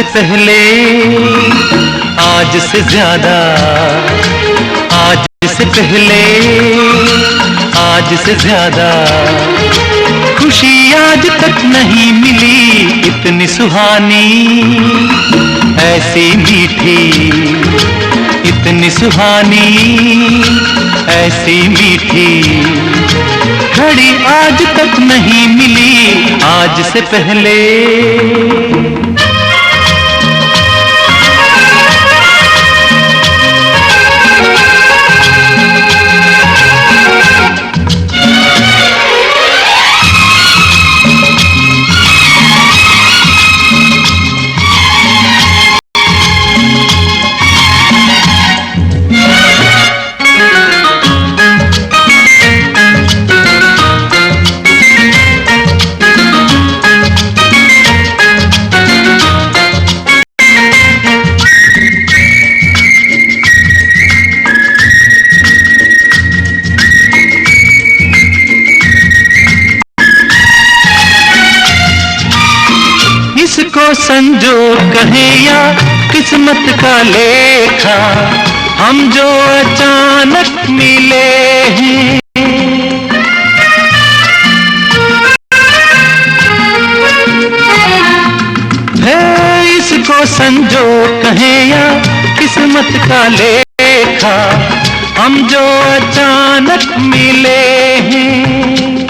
से पहले, आज से ज्यादा, आज से पहले, आज से ज्यादा खुशी आज तक नहीं मिली इतनी सुहानी, ऐसी मीठी, इतनी सुहानी, ऐसी मीठी घड़ी आज तक नहीं मिली आज से पहले। इसको संजोग कहें या किस्मत का लेखा, हम जो अचानक मिले हैं, है इसको संजोग कहें या किस्मत का लेखा, हम जो अचानक मिले हैं।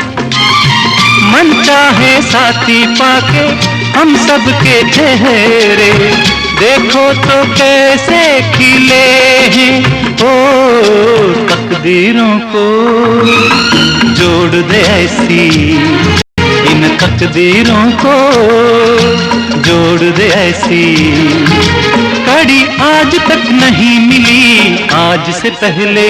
मन चाहे साथी पाके हम सबके चेहरे देखो तो कैसे खिले हैं। ओ तकदीरों को जोड़ दे ऐसी, इन तकदीरों को जोड़ दे ऐसी कड़ी आज तक नहीं मिली आज से पहले।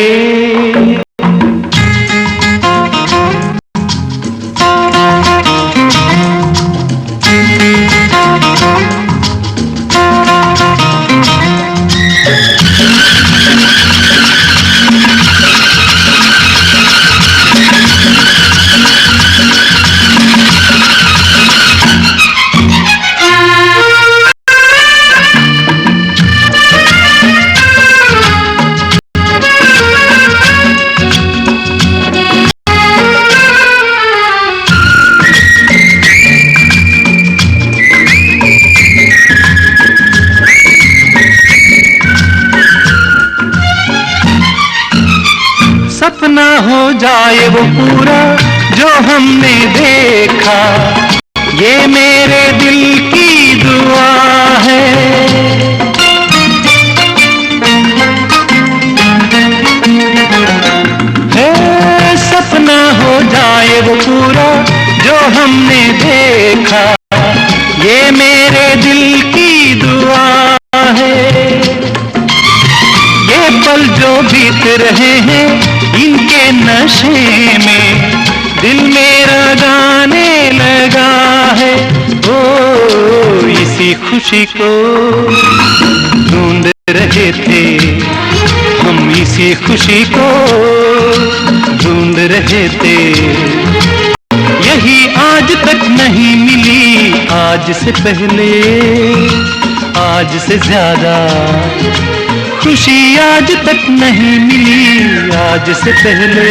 सपना हो जाए वो पूरा जो हमने देखा, ये मेरे दिल की दुआ है। सपना हो जाए वो पूरा जो हमने देखा, ये मेरे दिल की दुआ है। ये पल जो बीत रहे हैं इनके नशे में दिल मेरा गाने लगा है। ओ इसी खुशी को ढूंढ रहे थे हम, इसी खुशी को ढूंढ रहे थे, यही आज तक नहीं मिली आज से पहले, आज से ज्यादा खुशी आज तक नहीं मिली आज से पहले।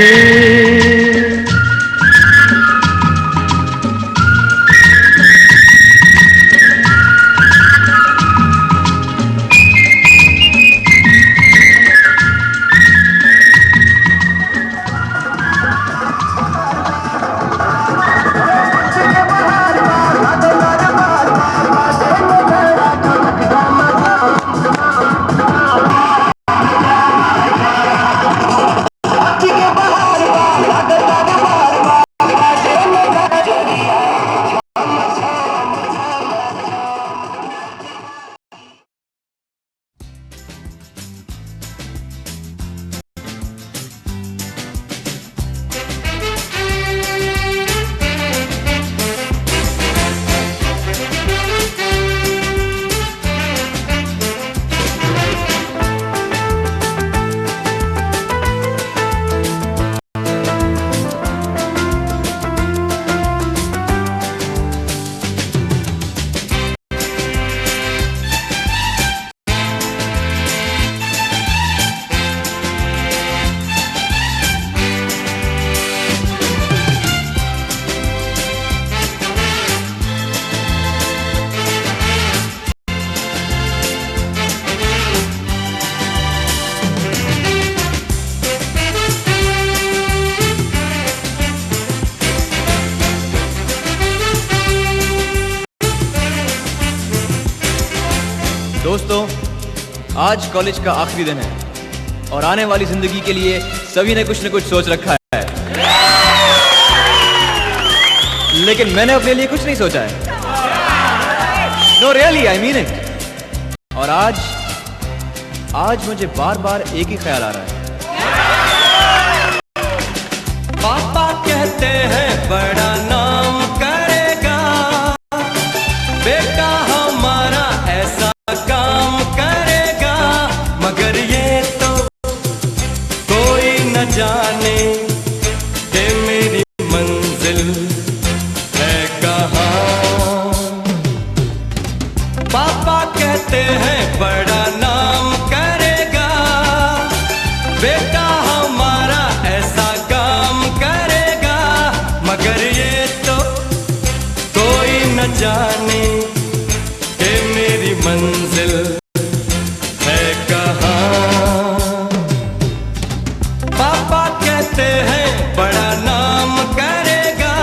आज कॉलेज का आखिरी दिन है और आने वाली जिंदगी के लिए सभी ने कुछ न कुछ सोच रखा है, लेकिन मैंने अपने लिए कुछ नहीं सोचा है। No really, I mean it. और आज मुझे बार बार एक ही ख्याल आ रहा है। पापा कहते हैं बड़ा नाम करेगा, बेटा हमारा ऐसा काम करेगा, मगर ये तो कोई न जाने कि मेरी मंजिल है कहाँ। पापा कहते हैं बड़ा नाम करेगा, बेटा हमारा ऐसा काम करेगा, मगर ये तो कोई न जाने कि मेरी मंजिल है कहाँ। पापा कहते हैं बड़ा नाम करेगा।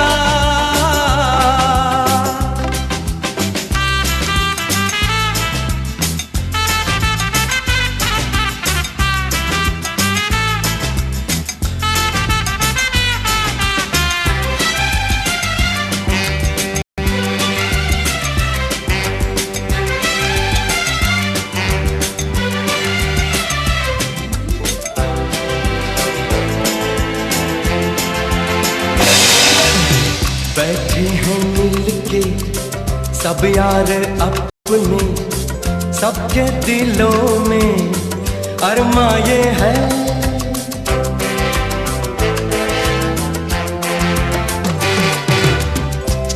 बैठे हैं मिलके सब यार अपने, सबके दिलों में अरमा ये है।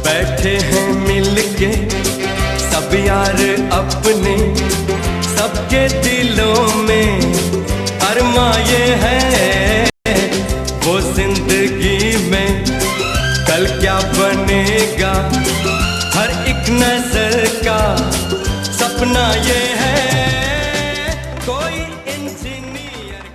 बैठे हैं मिलके सब यार अपने, सबके दिलों में अरमा ये है। वो जिंदगी में कल क्या बनेगा, हर एक नजर का सपना ये है। कोई इंजीनियर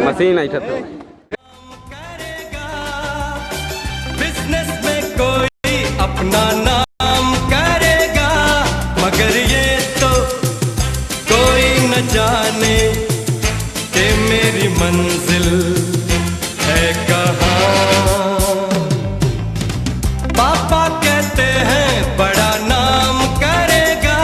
मशीन आई था तो बिजनेस में कोई अपना नाम करेगा, मगर ये तो कोई न जाने कि मेरी मंजिल है कहाँ। पापा कहते हैं बड़ा नाम करेगा।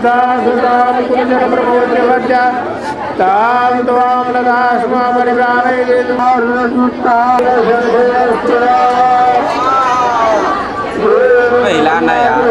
सुतां कुलजनप्रभोज्यवच्च तां त्वां नदास्मा हिलाना यार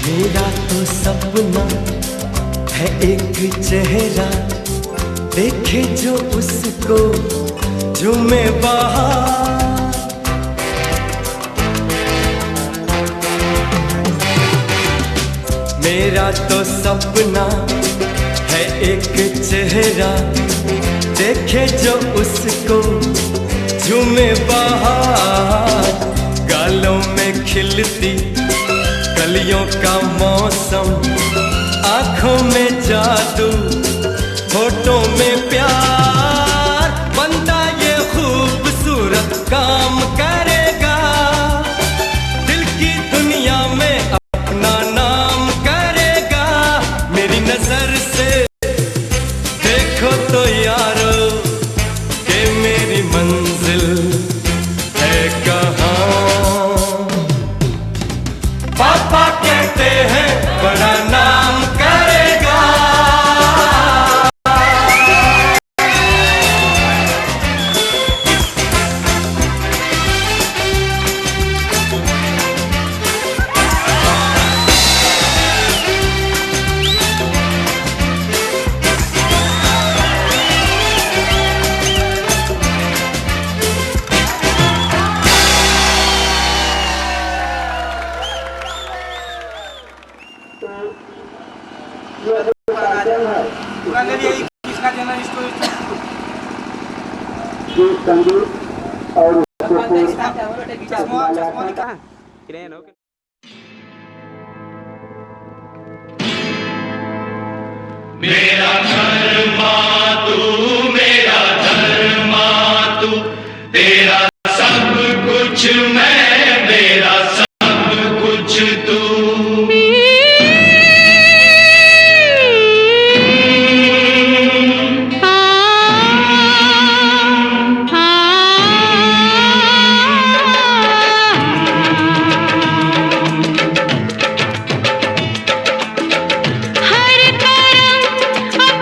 मेरा तो सपना है एक चेहरा, देखे जो उसको झूमे बाहर। मेरा तो सपना है एक चेहरा, देखे जो उसको झूमे बाहर। गालों में खिलती कलियों का मौसम, आंखों में जादू, होठों में प्यार। बंदा ये खूबसूरत काम करेगा, दिल की दुनिया में अपना नाम करेगा। मेरी नजर से देखो तो यारो कि मेरी मंजिल है कहाँ। पापा कहते हैं बड़ा नाम करेगा। मेरा धर्मा तू, मेरा धर्मा तू, तेरा सब कुछ मैं, मेरा सब कुछ तू। हर तरफ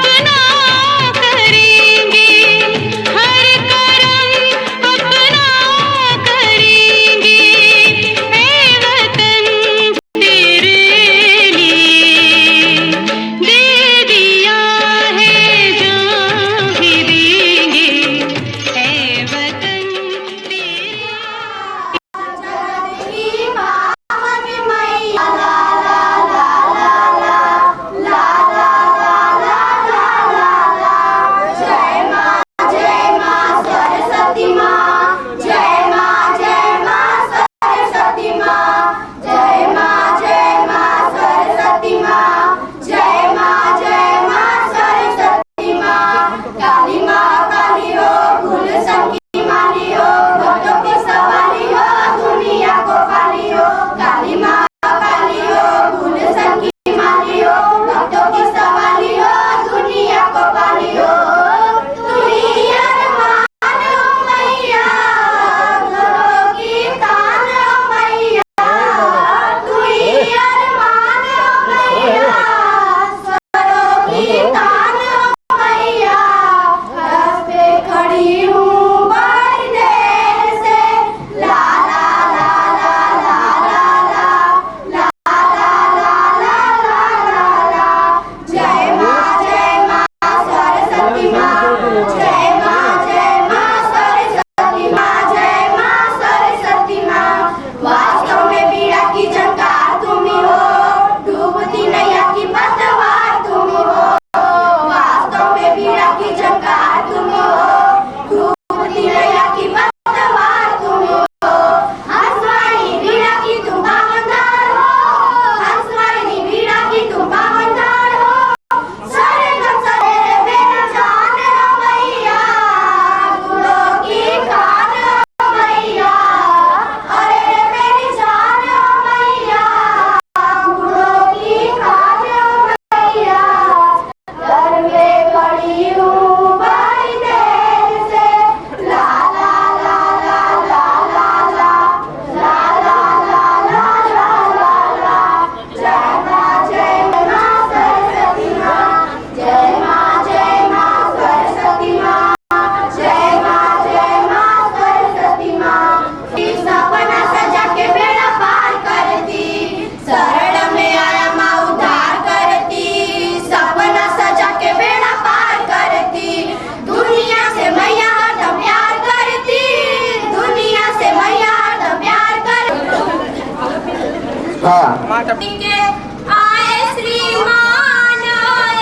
आए श्रीमान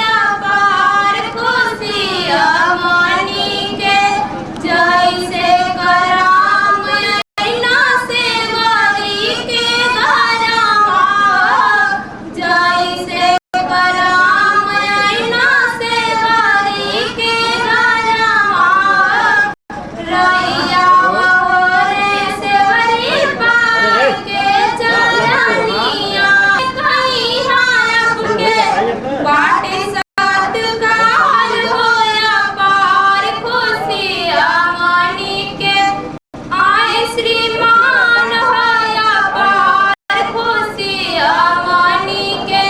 अपार खुशिया मनी के जैसे कराम ऐना से बरी के घरमा जैसे कराम ऐना से बरी के घरमा रैया रे से बरी पार के चरनिया कहीं हारप के बाटे साथ काल होया पार खुशिया मनी के आए श्रीमान होया पार खुशिया मनी के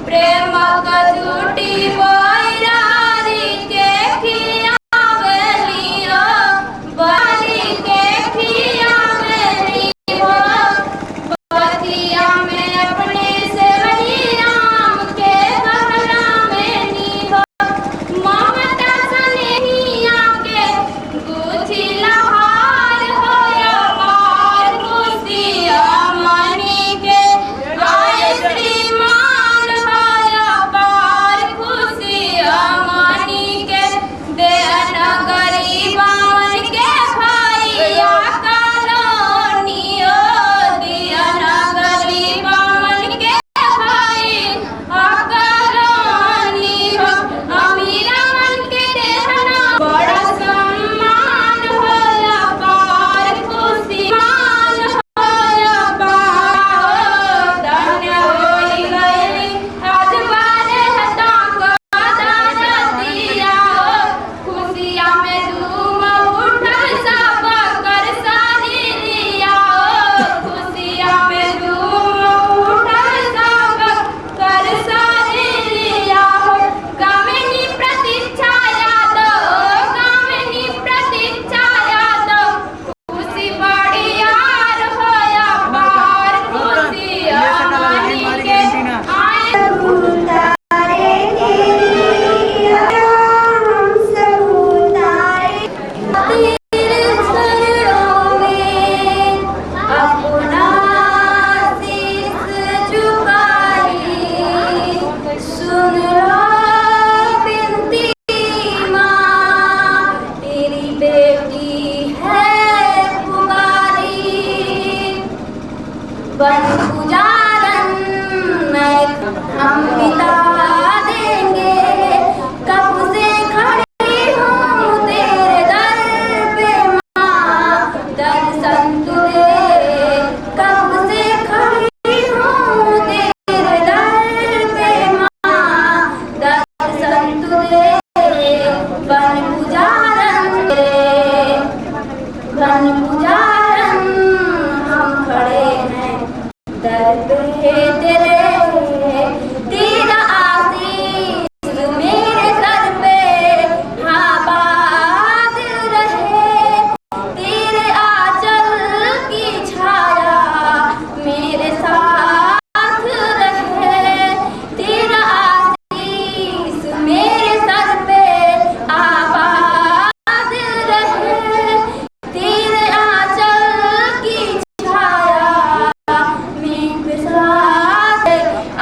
प्रेम का झूठी बैरारी के खियावली हो बली के खियावली हो बतिया में अपने से बड़ी राम के बहला में नी हो ममता सनेहिया के गुथी लहार होया पार खुशिया मनी के आए श्रीमान होया पार खुशिया मनी के देन गरीबान के भैया कलोनियो दियन गरीबान के भैया कलोनियो अमीरन के देहना बड़ा सम्मान होया पार खुशियान होया पार धन्य होई गई आज बारे हता दिया खुशिया में धूम उठल सब कर सारी लिया खुशिया में धूम उठल सब कर सारी लिया कामिनी प्रतीक्षा यादव कामिनी प्रतीक्षा यादव खुशी बड़ी यार होया पार खुशिया मनी के आए उतारे हम सब उतारे तेरे शरणों में अपना शीश झुकाई सुन लो बिनती माँ तेरी बेटी है पुकारी बन पुजारन मैं हम मिटा देंगे कब से खड़ी हूँ तेरे दर पे माँ दर्शन तुझे कब से खड़ी हूँ तेरे दर पे माँ दर्शन तुझे बन पुजारन बन पुजारन हम खड़े हैं दर पे तेरे तेरा आशीष मेरे सर पे आबाद रहे तेरे आंचल की छाया मेरे साथ रहे तेरा आशीष मेरे सर पे आबाद रहे तेरे आंचल की छाया मेरे साथ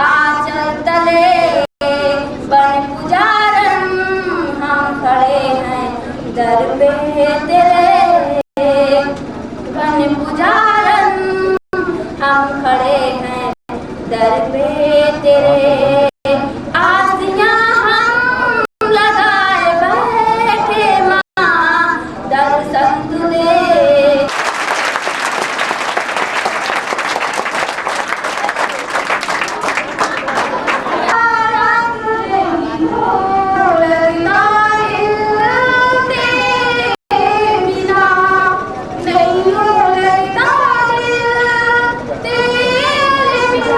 आंचल तले बन पुजारन हम खड़े हैं दर पे तेरे बन पुजारन हम खड़े हैं दर पे तेरे आसियां हम लगाए बैठे माँ दर्शन तुझे तेरे बिना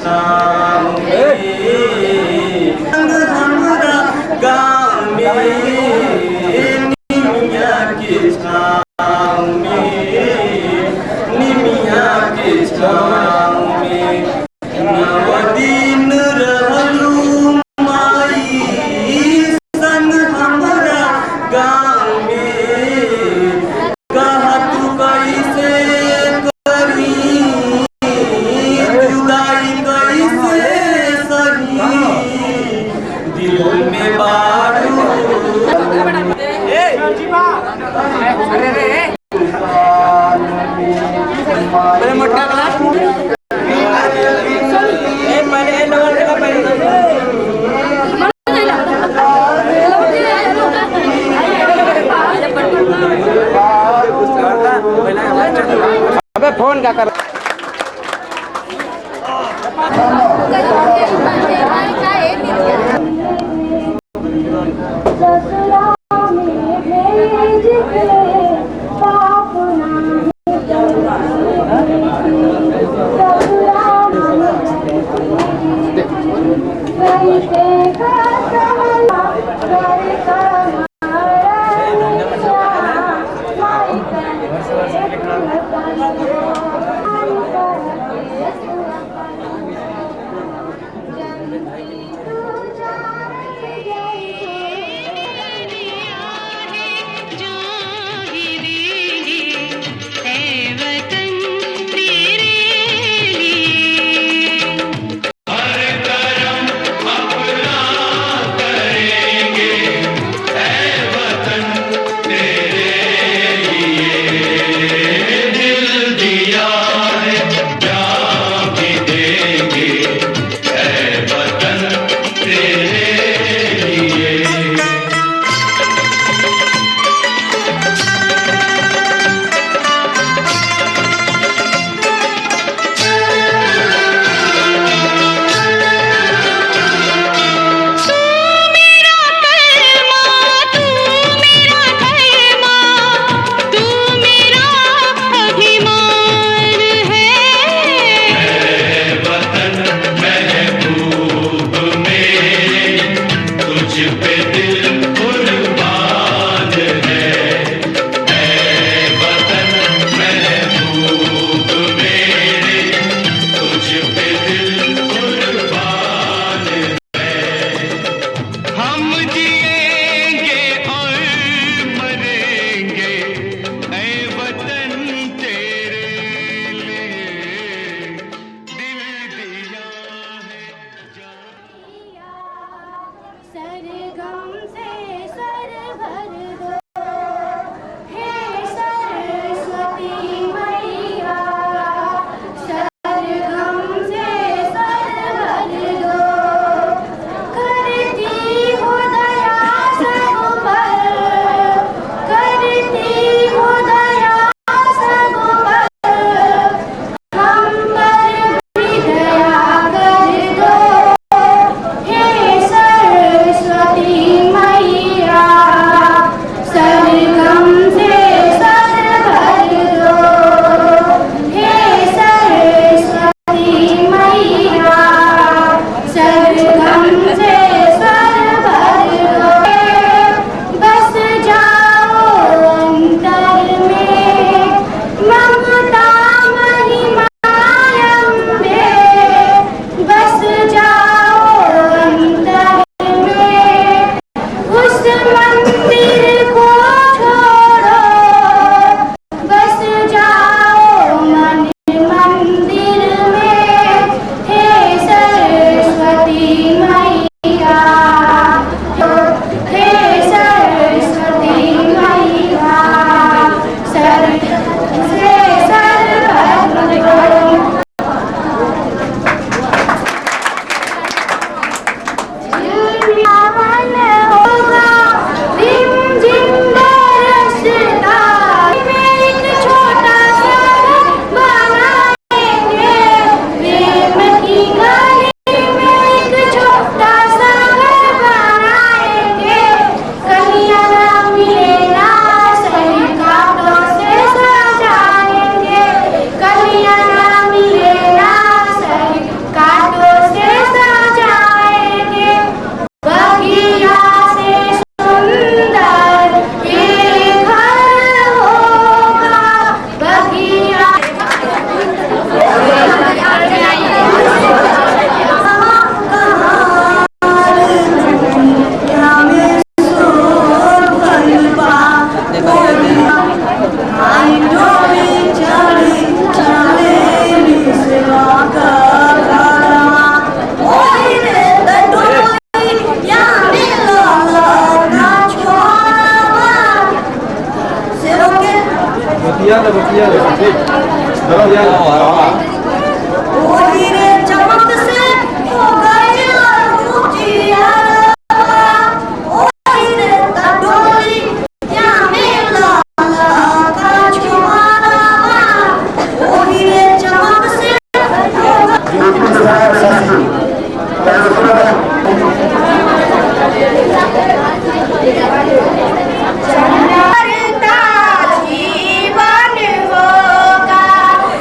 छाँव में हमरा गाँव में निमिया के छाँव में निमिया के छाँव में नव दिन रहलू माई संग हमरा गाँव में कहा तू कैसे करी जुदाई कैसे सही दिल में बारू अबे फोन क्या कर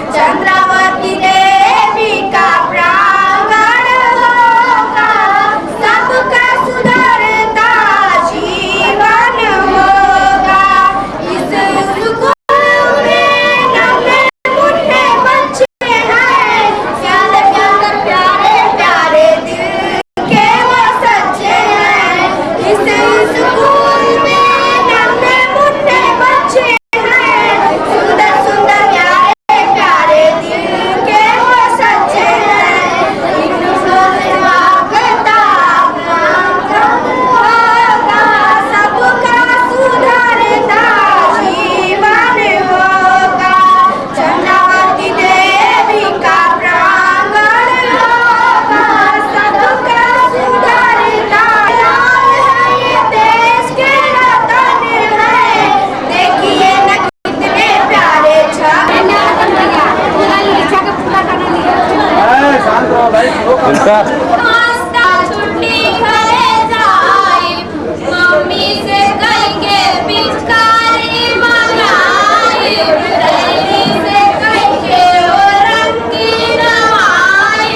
चंद्रावती देवी का प्रांगण होगा, सबका सुधरता जीवन होगा। इस स्कूल में नन्हे मुन्ने बच्चे हैं, प्यारे प्यारे प्यारे प्यारे दिल के वो सच्चे हैं। इस स्कूल में नन्हे मुन्ने बच्चे हैं, सुंदर सुंदर प्यारे प्यारे दिल के वो सच्चे हैं। स्वागता होगा, सबका सुधरता जीवन होगा। चंद्रावती देवी का प्रांगण होगा, सबका सुधरता। ये देश के रतन है, देखिए न कितने प्यारे छुट्टी घरे जाए, मम्मी से कह के पिचकारी मंगाए, डैडी से कह के वो रंगीन आए।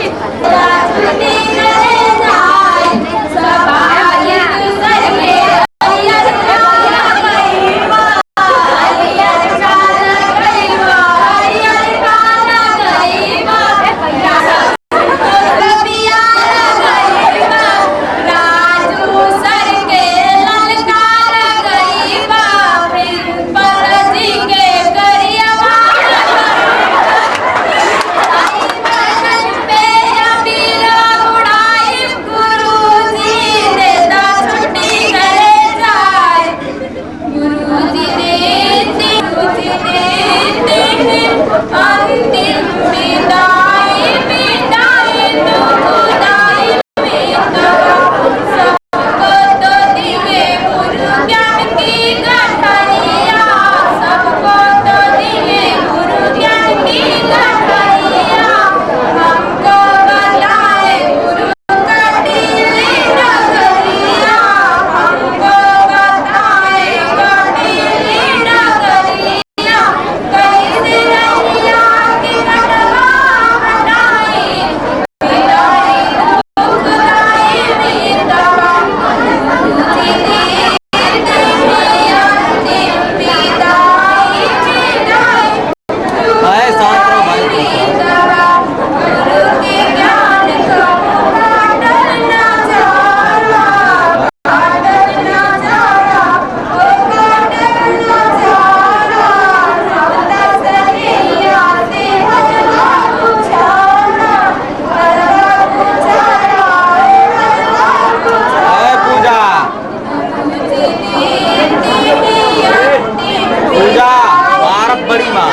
छुट्टी घरे जाए, सब आए सहे, हरियर खाना गईवा, हरियर खाना गईवा, हरियर खाना गईवा। राजू सर के ललकार गईवा, प्रिंसिपल जी के गरियावा पे अबीर उड़ाई, गुरुजी ने दा छुट्टी करे जाए। गुरुजी देते अंतिम विदाई, विदाई तो खुदाई सबको तो दिए गुरु ज्ञान की गठरिया, सबको तो दिए गुरु ज्ञान की गठरिया। हमको बताए गुरु कटीली नगरिया, हमको बताए कटीली नगरिया। कैसे रहिया की कटवा हटाई, विदाई दुखदाई विदाई। गुरुजी देते हैं अंतिम विदाई, विदाई आए साथ रहो भाई। गुरु के ज्ञान का काटल ना जाला, काटल ना जाला, ओ काटल ना जाला। सबदा सरिया से हजवा पूछाना, हजवा पूछाना, हजवा पूछाना। आए पूजा पूजा भारत बड़ी माँ।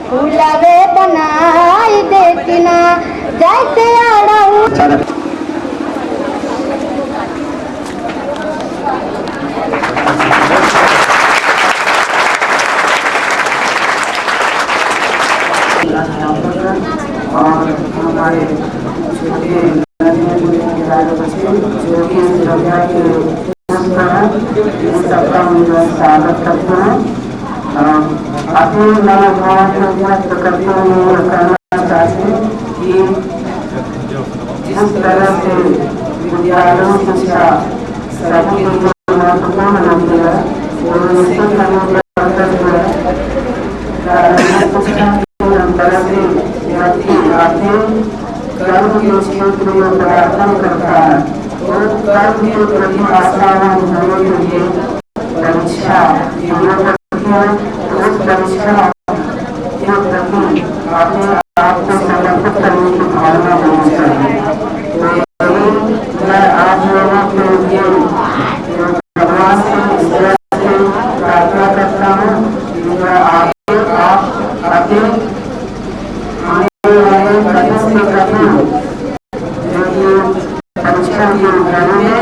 फूलावे बनाई देती ना जैसे आड़ू। और हमारे छोटे जो भी श्रद्धा के सबका स्वागत करते हैं। अपने नए व्यक्त करते हुए कहना चाहते हैं कि जिस तरह से विद्यालयों की शिक्षा सभी के लिए महत्वपूर्ण होती है और निश्चित करने का कर्तव्य है। तरह से व्यक्ति अपने कर्म के क्षेत्र में पराक्रम करता है तो कर्म के प्रति आस्थावान होने के लिए परीक्षा की जरूरत है। उस परीक्षा के प्रति अपने आप को समर्पित करने की भावना होनी चाहिए। तो मैं आप लोगों के लिए भगवान से इस तरह से प्रार्थना करता हूँ कि आप अपने आने वाले कठिन से कठिन जो परीक्षा के घरों में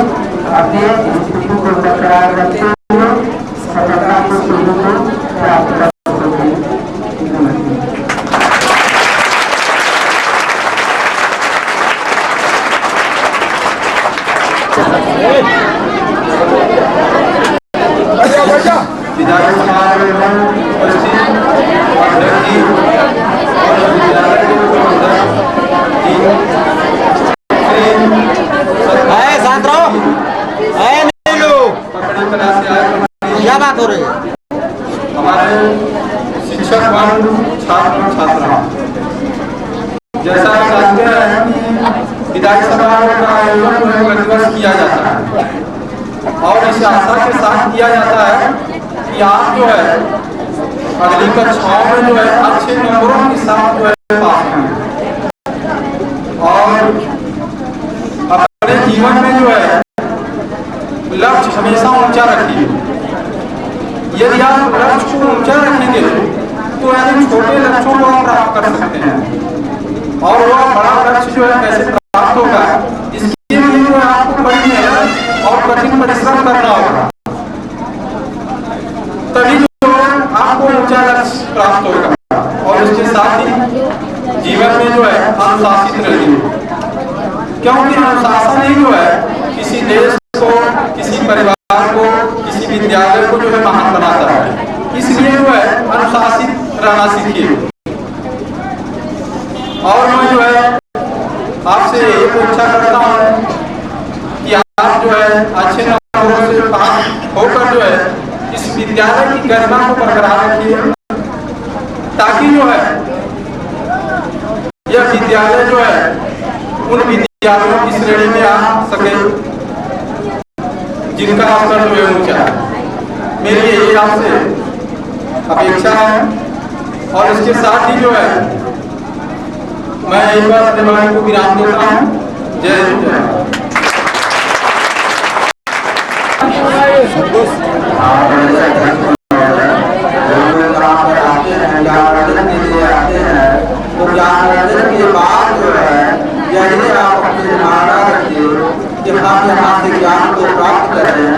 अपने स्थिति को बरकरार रखते हुए सफलता के सीढ़ी को प्राप्त कर सकें। शांत रहो। क्या बात हो रही है? हमारे शिक्षक वर्ग छात्र छात्रा जैसा आप जानते हैं कि विधायक समारोह का आयोजन प्रतिवर्ष किया जाता है और इस आशा के साथ किया जाता है कि आप जो है अगली कक्षाओं में जो है अच्छे नंबरों के साथ जो है पास हों और अपने जीवन में जो है लक्ष्य हमेशा ऊंचा रखिए। यदि आप लक्ष्य को ऊंचा रखेंगे तो यानी छोटे लक्ष्यों को आप प्राप्त कर सकते हैं और वह बड़ा लक्ष्य जो है कैसे प्राप्त होगा इसके लिए जो है आपको बड़ी मेहनत और कठिन परिश्रम करना होगा, तभी जो है आपको ऊंचा लक्ष्य प्राप्त होगा। और इसके साथ ही जीवन में जो है अनुशासित रहिए, क्योंकि अनुशासन ही जो है किसी देश को, किसी परिवार को, किसी विद्यालय को जो है महान बनाता है। इसलिए जो है अनुशासित रहना सीखिए। और मैं जो है आपसे यही अपेक्षा करता हूँ कि आप जो है अच्छे नंबरों से पास होकर जो है इस विद्यालय की गरिमा को बरकरार रखिए, ताकि जो है यह विद्यालय जो है उन विद्यालयों की श्रेणी में आ सके जिनका स्तर जो है ऊंचा है। मेरी यही आपसे अपेक्षा है और इसके साथ ही जो है मैं एक बार अपने वाणी को विराम देता हूँ। जय हिंद। तो ज्ञान अर्जन के बाद जो है यही आप अपनी धारणा रखिए कि हम यहाँ से ज्ञान को प्राप्त करें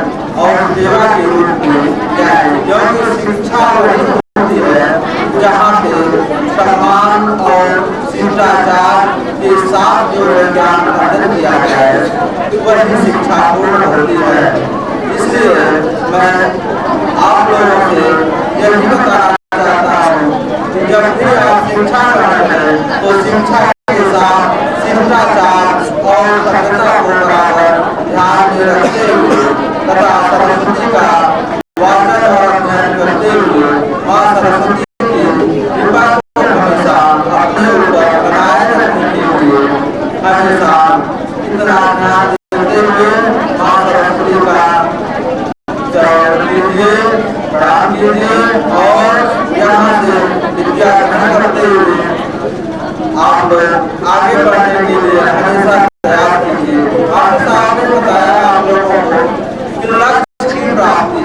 और सेवा के रूप में जाए, क्योंकि शिक्षा वही होती है जहाँ पे सम्मान और शिष्टाचार के साथ जो है ज्ञान अर्जन किया जाए, वही शिक्षा पूर्ण होती है। इसलिए मैं आप लोगों से यही बताना चाहता हूँ कि जब भी आप शिक्षा करते हैं तो शिक्षा के साथ शिष्टाचार और सभ्यता को बराबर ध्यान में रखते हुए तथा सरस्वती का वाचन और अध्ययन करते हुए माँ सरस्वती की कृपा को हमेशा अपने ऊपर बनाए रखने के लिए हमेशा इतना ध्यान देते हुए माँ सरस्वती का चरण कीजिए, प्रणाम कीजिए और यहाँ से विद्या ग्रहण करते हुए आप लोग आगे बढ़ने के लिए हमेशा प्रयास कीजिए। आपके सामने बताया आप लोगों को कि लक्ष्य की प्राप्ति,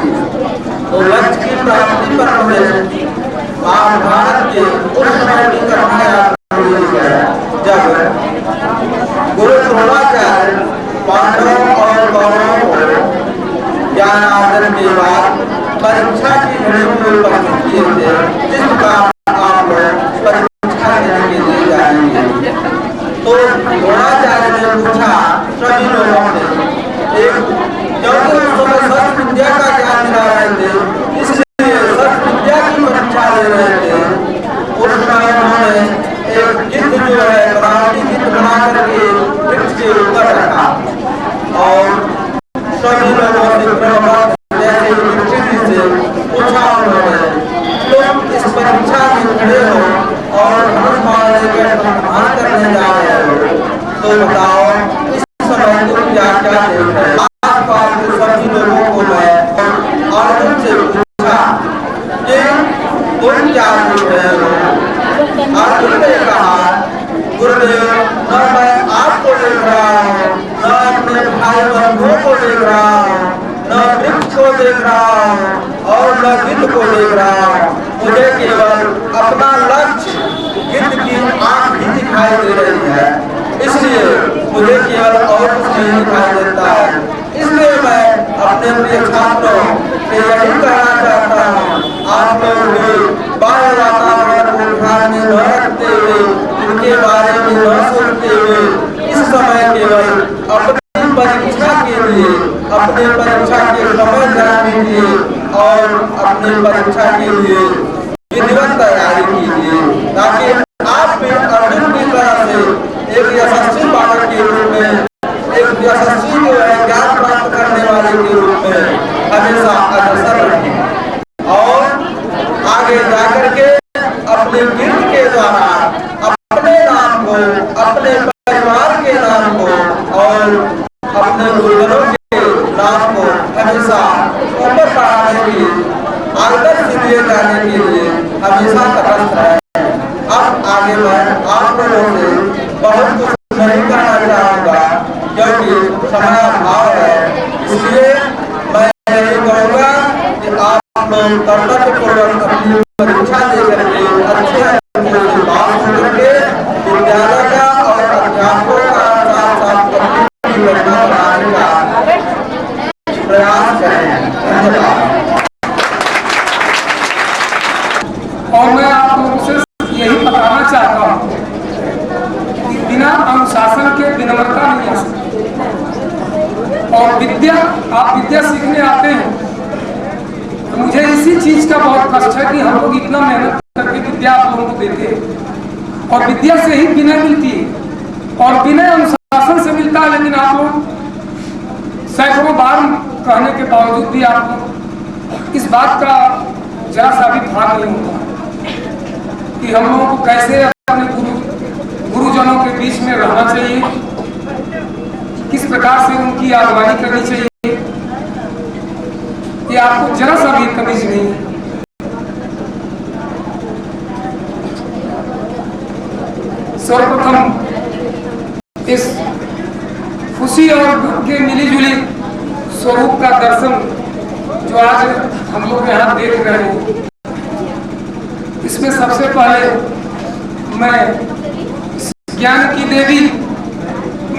तो लक्ष्य की प्राप्ति पर हमें महाभारत के उस समय की घटना याद है जब गुरु द्रोणाचार्य पांडवों और कौरवों को ज्ञान अर्जन के बाद परीक्षा की घड़ी में उपस्थित किए थे, जिसका आप लोग परीक्षा देने के लिए जाएंगे। तो द्रोणाचार्य ने पूछा सभी लोगों से, क्योंकि उस समय शस्त्र विद्या का ज्ञान दिला रहे थे, इसलिए शस्त्र विद्या की परीक्षा ले रहे थे। उस समय उन्होंने एक गिद्ध जो है करावटी गिद्ध बना करके वृक्ष के ऊपर रखा और सभी लोगों से जैसे से पूछा उन्होंने, तुम इस परीक्षा में खड़े हो और तो बताओ इस समय तुम क्या क्या देख रहे हो? आसपास के सभी लोगों को मैं अर्जुन से पूछा कि तुम क्या देख रहे हो? अर्जुन ने कहा गुरुदेव, न मैं आपको देख रहा हूँ, न अपने भाई बंधुओं को देख रहा हूँ, न वृक्ष को देख रहा हूँ और न गिद्ध को देख रहा हूँ। मुझे केवल अपना लक्ष्य गिद्ध की आंख ही दिखाई दे रही है, इसलिए मुझे केवल और कुछ नहीं दिखाई देता है। इसलिए मैं अपने प्रिय छात्रों से यही कहना चाहता हूँ, आप लोग भी बाह्य वातावरण को ध्यान में न रखते हुए, उनके बारे में न सोचते हुए, इस समय केवल अपनी परीक्षा के लिए, अपने परीक्षा के समय जाने के लिए और अपने परीक्षा के लिए विधिवत तैयारी कीजिए, ताकि आप भी अर्जुन की तरह से एक यशस्वी बालक के रूप में, एक यशस्वी जो है ज्ञान प्राप्त करने वाले के रूप में हमेशा अग्रसर रहें और आगे जाकर के अपने गिद्ध के द्वारा अपने नाम को, अपने परिवार के नाम को और अपने गुरुजनों के नाम को हमेशा ऊपर बढ़ाने के लिए, आदर्श दिए जाने के लिए हमेशा तटस्थ है। अब आगे मैं आप लोगों से बहुत कुछ नहीं कहना चाहूँगा क्योंकि समय अभाव है, इसलिए मैं यही कहूँगा कि आप लोग कर्तव्यपूर्वक अपनी परीक्षा दे करके अच्छे अंकों से पास करके विद्यालय का और अध्यापकों का साथ साथ अपनी योजना बनाने का प्रयास करें। धन्यवाद। और मैं आप लोगों से यही बताना चाहता हूँ कि बिना अनुशासन के विनम्रता नहीं आ सकती। और विद्या, आप विद्या सीखने आते हैं तो मुझे इसी चीज का बहुत कष्ट है कि हम लोग इतना मेहनत करके विद्या आप लोगों को देते हैं और विद्या से ही विनय मिलती है और विनय अनुशासन से मिलता है, लेकिन आप लोग सैकड़ों बार कहने के बावजूद भी आप लोग इस बात का जरा सा भी भाग नहीं होता कि हम लोगों को कैसे अपने गुरुजनों के बीच में रहना चाहिए, किस प्रकार से उनकी आगवानी करनी चाहिए, ये आपको जरा सा भी तमीज नहीं है। सर्वप्रथम इस खुशी और दुख के मिलीजुली स्वरूप का दर्शन जो आज हम लोग यहाँ देख रहे हैं, इसमें सबसे पहले मैं ज्ञान की देवी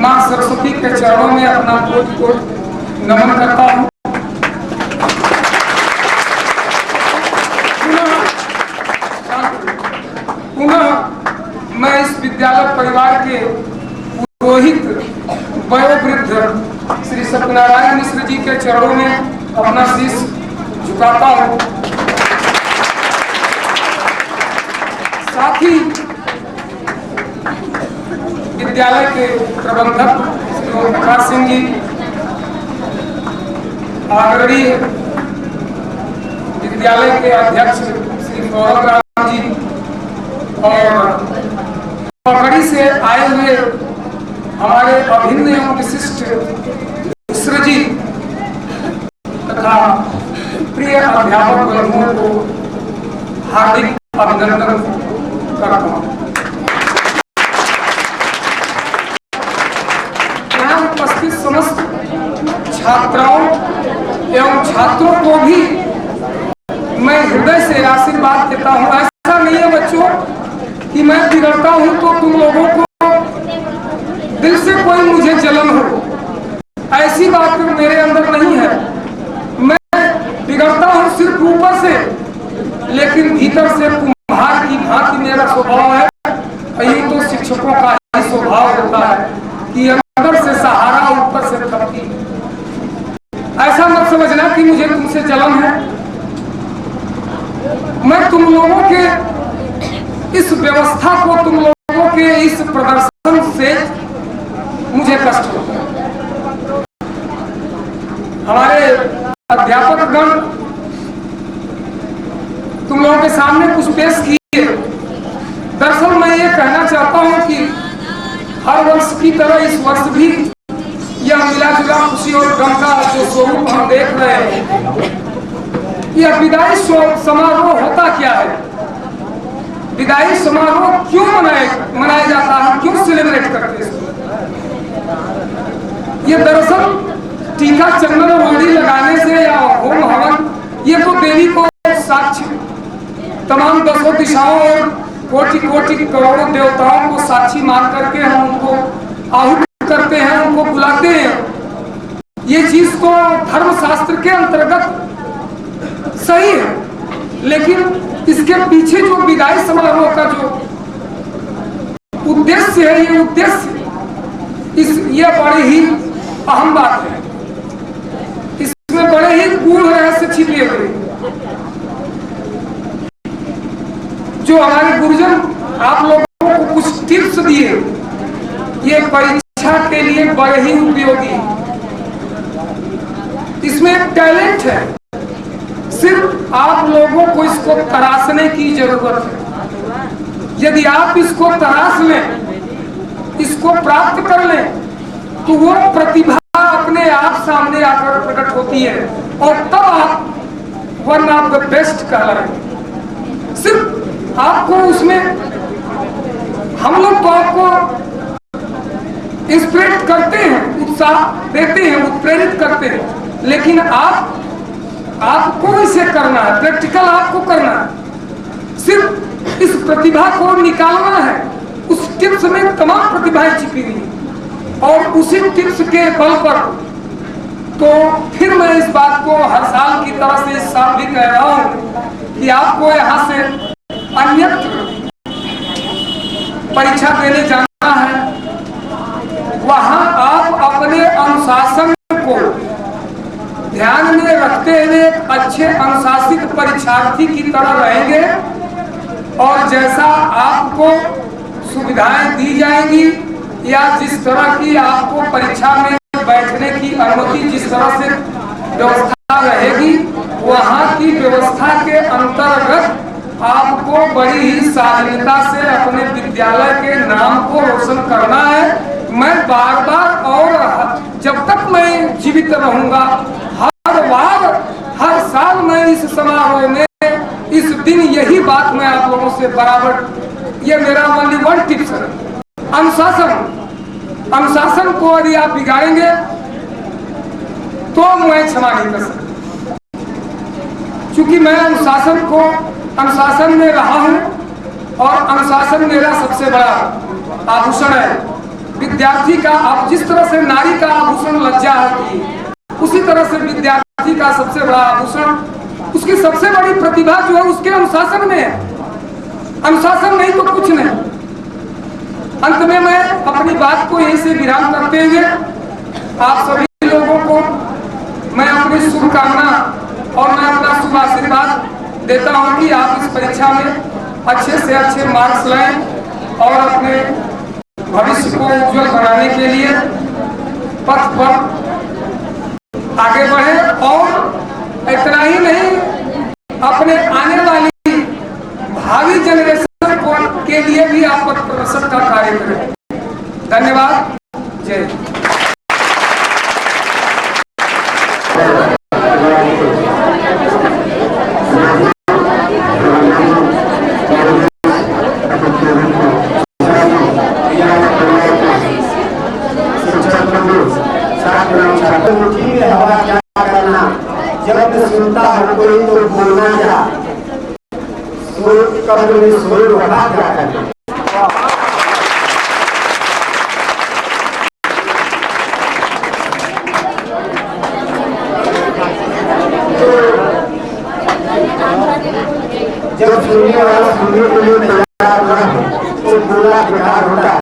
माँ सरस्वती के चरणों में अपना कोटि नमन करता हूँ। पुनः मैं इस विद्यालय परिवार के पुरोहित वयोवृद्ध श्री सत्यनारायण मिश्र जी के चरणों में अपना शीश झुकाता हूँ। साथ ही विद्यालय के प्रबंधक श्री ओम प्रकाश सिंह जी, आदरणीय विद्यालय के अध्यक्ष श्री गौरव राम जी और पकड़ी से आए हुए हमारे अभिन्न एवं विशिष्ट मिश्र जी तथा प्रिय अध्यापक बंधुओं को हार्दिक अभिनंदन करता हूँ। यहाँ उपस्थित समस्त छात्राओं एवं छात्रों को भी मैं हृदय से आशीर्वाद देता हूँ। ऐसा नहीं है बच्चों कि मैं बिगड़ता हूँ तो तुम लोगों को दिल से कोई मुझे जलन हो, ऐसी बात तो मेरे अंदर नहीं है। मैं बिगड़ता हूँ सिर्फ ऊपर से, लेकिन भीतर से कुम्हार की भांति मेरा स्वभाव है। यही तो शिक्षकों का ही स्वभाव होता है कि अंदर से सहारा, ऊपर से थपकी। ऐसा मत समझना कि मुझे तुमसे जलन है। मैं तुम लोगों के इस व्यवस्था को, तुम लोगों के इस प्रदर्शन से मुझे कष्ट होता है। हमारे अध्यापक गण तुम लोगों के सामने कुछ पेश किए। दरअसल मैं ये कहना चाहता हूं कि हर वर्ष की तरह इस वर्ष भी यह मिला जुला खुशी और गम का जो स्वरूप हम देख रहे हैं, यह विदाई समारोह होता क्या है? विदाई समारोह क्यों मनाया जाता है, क्यों सेलिब्रेट करते हैं? ये दरअसल टीका चंदन रोड़ी लगाने से या होम हवन, ये तो देवी को साक्षी, तमाम दसों दिशाओं और कोटि कोटि करोड़ों देवताओं को साक्षी मान करके हम उनको आहुति करते हैं, उनको बुलाते हैं। ये चीज तो धर्मशास्त्र के अंतर्गत सही है, लेकिन इसके पीछे जो विदाई समारोह का जो उद्देश्य है, ये उद्देश्य ये बड़ी ही अहम बात है। इसमें बड़े ही गूढ़ रहस्य छिपे हुए, जो हमारे गुरुजन आप लोगों को कुछ टिप्स दिए, ये परीक्षा के लिए बड़े ही उपयोगी। इसमें एक टैलेंट है, सिर्फ आप लोगों को इसको तराशने की जरूरत है। यदि आप इसको तराश लें, इसको प्राप्त कर लें, तो वो प्रतिभा अपने आप सामने आकर प्रकट होती है और तब आप वन ऑफ द बेस्ट कहलाएंगे। सिर्फ आपको उसमें हम लोग तो आपको इंस्पिरेट करते हैं, उत्साह देते हैं, उत्प्रेरित करते हैं, लेकिन आपको इसे करना है, प्रैक्टिकल आपको करना है। सिर्फ इस प्रतिभा को निकालना है। उस टिप्स में तमाम प्रतिभाएं छिपी हुई और उसी टिप्स के बल पर तो फिर मैं इस बात को हर साल की तरह से इस साल भी कह रहा हूं कि आपको यहाँ से अन्यत्र परीक्षा देने जाना है। वहां आप अपने अनुशासन को ध्यान में रखते हुए अच्छे अनुशासित परीक्षार्थी की तरह रहेंगे और जैसा आपको सुविधाएं दी जाएंगी या जिस तरह की आपको परीक्षा में बैठने की अनुमति, जिस तरह से व्यवस्था रहेगी, वहां की व्यवस्था के अंतर्गत आपको बड़ी ही शालीनता से अपने विद्यालय के नाम को रोशन करना है। मैं बार बार और जब तक मैं जीवित रहूंगा, हर बार हर साल मैं इस समारोह में इस दिन यही बात मैं आप लोगों से बराबर, ये मेरा ओनली वन टिप्स है। अनुशासन को यदि आप बिगाड़ेंगे तो मैं क्षमा नहीं कर सकता, क्योंकि मैं अनुशासन में रहा हूं और अनुशासन मेरा सबसे बड़ा आभूषण है। विद्यार्थी का, आप जिस तरह से नारी का आभूषण लज्जा होती है, उसी तरह से विद्यार्थी का सबसे बड़ा आभूषण, उसकी सबसे बड़ी प्रतिभा जो है उसके अनुशासन में है। अनुशासन नहीं तो कुछ नहीं। अंत में मैं अपनी बात को यहीं से विराम करते हुए आप सभी लोगों को मैं अपनी शुभकामना और मैं अपना शुभ आशीर्वाद देता हूं कि आप इस परीक्षा में अच्छे से अच्छे मार्क्स लाएं और अपने भविष्य को उज्जवल बनाने के लिए पथ पर आगे बढ़े और इतना ही नहीं, अपने आने वाली भावी जनरेशन के लिए भी आप पथ प्रदर्शन का कार्य करें। धन्यवाद। जय हवा क्या करना, जब सुनता हो कोई तो बोलना क्या, सुर रखा क्या करना। जब सुनने वाला सुनने के लिए तैयार न हो तो बोला बेकार होता है।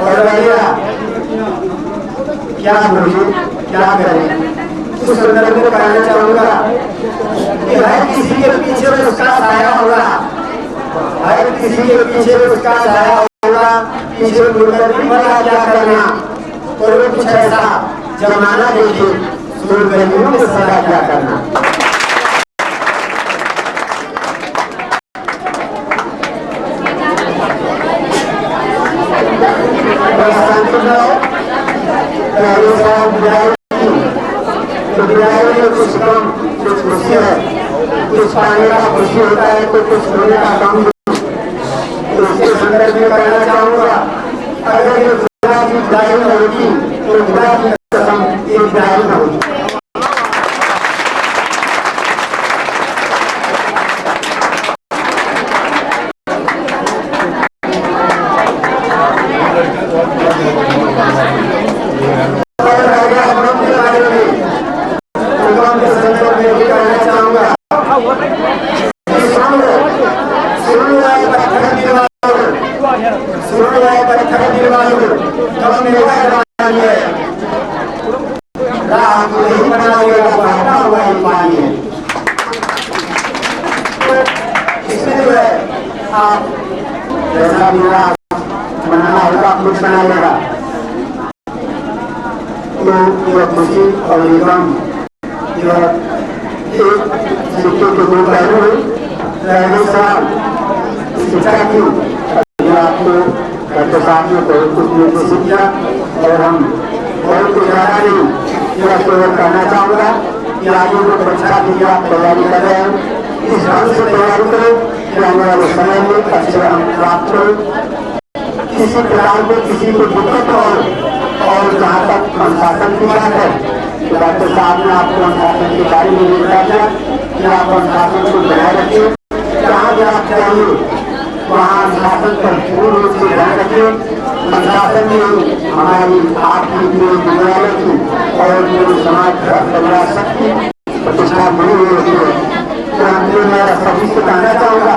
और क्या बोलिए, क्या करें, उस संदर्भ में कहना चाहूंगा कि हर किसी के पीछे उसका साया होगा, हर किसी के पीछे उसका साया होगा। पीछे मुड़कर भी भला क्या करना, और कुछ ऐसा जमाना देखिए, सुन गरीबों के सदा क्या करना। कुछ कम कुछ खुशी है, कुछ पाने का खुशी होता है तो कुछ होने का कम। तो इसके संदर्भ में कहना चाहूँगा, अगर ये खुदा की विदाई न होती तो खुदा की कसम ये विदाई न होती। जैसा मेरा बनाना होगा कुछ बना लेगा तो यह खुशी और निगम यह एक सिक्के के दो पहलू पहले सवाल शिक्षा की आपको डॉक्टर साहब ने बहुत कुछ निर्देशित किया और हम बहुत कुछ ज्यादा नहीं यह केवल कहना चाहूँगा कि आगे जो परीक्षा की आप तैयारी कर रहे हैं इस ढंग से तैयारी करें कि आने वाले समय में अच्छे अंक प्राप्त हो, किसी प्रकार को किसी को दिक्कत हो। और जहाँ तक अनुशासन की बात है तो डॉक्टर साहब ने आपको अनुशासन के बारे में बताया था कि आप अनुशासन को बनाए रखिए, जहाँ भी आप चाहिए वहाँ अनुशासन पर पूर्ण रूप से ध्यान रखिए। अनुशासन में हमारी आपकी जिम्मेदारी की और पूरे समाज परिवार शक्ति प्रतिष्ठा बनी हुई होती है। तो मैं सभी से कहना चाहूँगा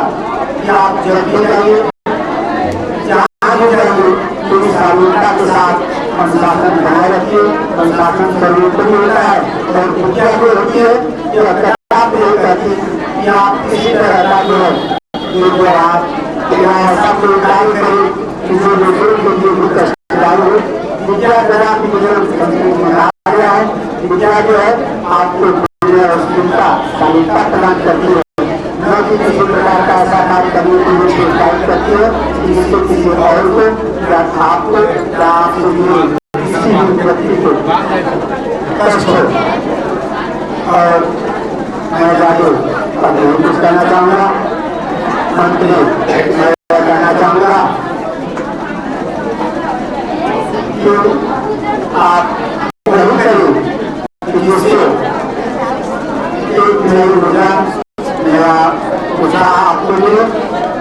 कि आप जब भी जाइए जहाँ भी जाइए पूरी सावधानता के साथ अनुशासन बनाए रखिए। अनुशासन सर्वोत्तम होता है और पूजा जो होती है जो आप नहीं कहती कि आप किसी तरह का जो है आप ऐसा कोई कार्य करें कि जो दूसरों के लिए भी कष्टदायी हो। पूजा करा की गया है, पूजा जो है आपको चिंता शालीनता प्रदान करती है, न कि किसी प्रकार का ऐसा कार्य करने के लिए प्रोत्साहित करती है जिससे किसी और को या आपको या आपसे जुड़े किसी भी व्यक्ति को कष्ट हो। और मैं जाके अभी कुछ कहना चाहूँगा, मंत्री मैं कहना चाहूँगा कि आप वही करें कि जिससे मेरा उत्साह आपको मिले।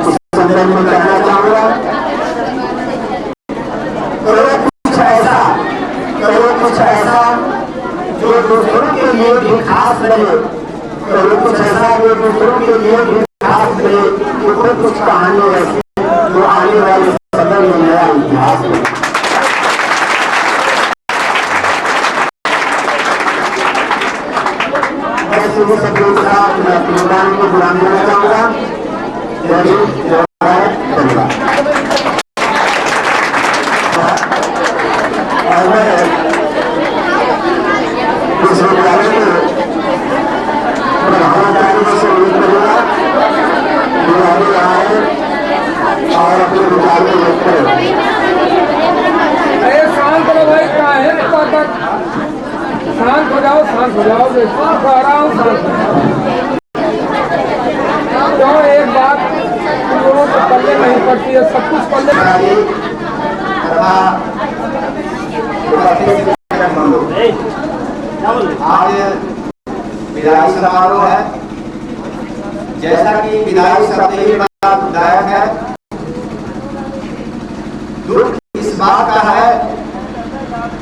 उस संदर्भ में कहना चाहूँगा करो कुछ ऐसा जो दूसरों के लिए भी खास रहे, करो कुछ ऐसा जो दूसरों के लिए भी खास रहे। तो कुछ कहानी ऐसी जो आने वाले समय में नया इतिहास है। ऐसे सभी के साथ मैं प्रोग्राम को बुलाने देना चाहूँगा। जय हिंद, जय भारत, धन्यवाद। और मैं विश्वविद्यालय के प्रधानाचार्य से अनुरोध करूँगा जो आगे आए और अपने विचार को व्यक्त करें। शांत रहो भाई, क्या है शांत हो जाओ, शांत हो जाओ, कह रहा हूँ शांत हो जाओ। क्यों एक बात लोगों को पल्ले नहीं पड़ती है, सब कुछ पल्ले। आज विदाई समारोह है। जैसा कि विदाई शब्द ही बड़ा दुखदायक है। दुख इस बात का है